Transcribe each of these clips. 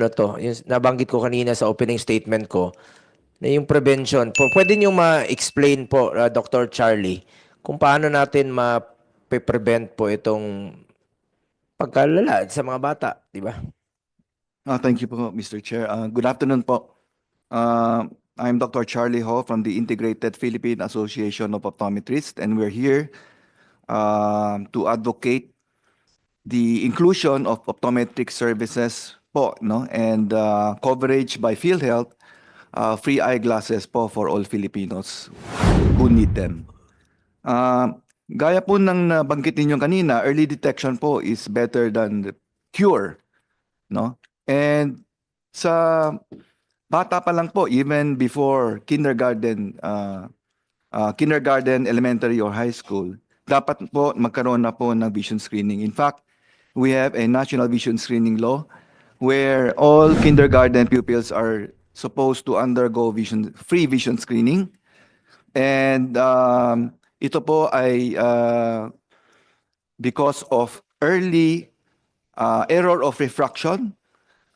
ano to, yung nabanggit ko kanina sa opening statement ko, na yung prevention. Pwede niyo ma-explain po, Dr. Charlie, kung paano natin ma-prevent po itong pagkalala sa mga bata, di ba? Thank you po, Mr. Chair. Good afternoon po. I'm Dr. Charlie Ho from the Integrated Philippine Association of Optometrists, and we're here to advocate the inclusion of optometric services po, no, and coverage by PhilHealth, free eyeglasses po for all Filipinos who need them. Gaya po ng nabanggit ninyo kanina, early detection po is better than the cure, no? And sa bata pa lang po, even before kindergarten, elementary or high school, dapat po magkaroon na po ng vision screening. In fact, we have a national vision screening law where all kindergarten pupils are supposed to undergo free vision screening. And ito po ay because of early error of refraction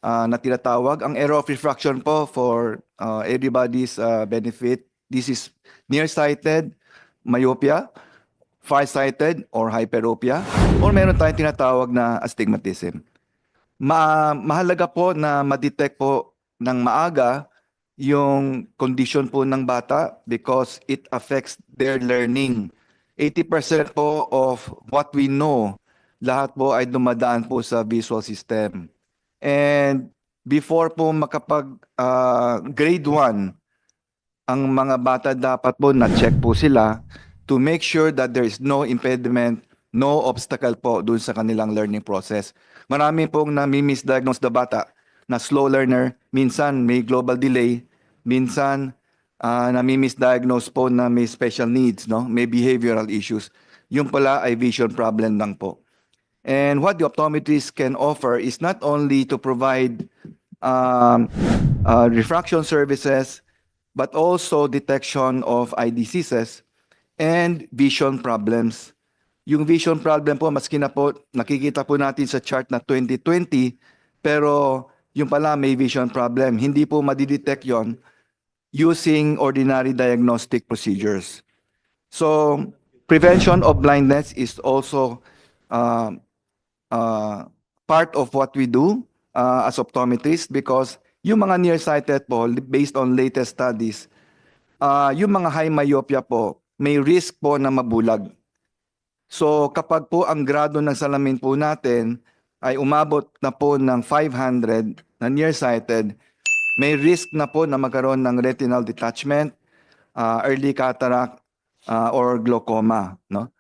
na tinatawag. Ang error of refraction po for everybody's benefit, this is nearsighted myopia, farsighted or hyperopia, or meron tayong tinatawag na astigmatism. Mahalaga po na ma-detect po ng maaga yung condition po ng bata because it affects their learning. 80% po of what we know, lahat po ay dumadaan po sa visual system. And before po makapag grade 1, ang mga bata dapat po na-check po sila to make sure that there is no impediment, no obstacle po dun sa kanilang learning process. Marami pong nami-misdiagnose na bata na slow learner, minsan may global delay, minsan nami-misdiagnose po na may special needs, no? May behavioral issues. Yung pala ay vision problem lang po. And what the optometrist can offer is not only to provide refraction services, but also detection of eye diseases and vision problems. Yung vision problem po, maski na po, nakikita po natin sa chart na 2020, pero yung pala may vision problem. Hindi po madidetect yon using ordinary diagnostic procedures. So, prevention of blindness is also part of what we do as optometrists because yung mga nearsighted po, based on latest studies, yung mga high myopia po, may risk po na mabulag. So kapag po ang grado ng salamin po natin ay umabot na po ng 500 na nearsighted, may risk na po na magkaroon ng retinal detachment, early cataract, or glaucoma, no?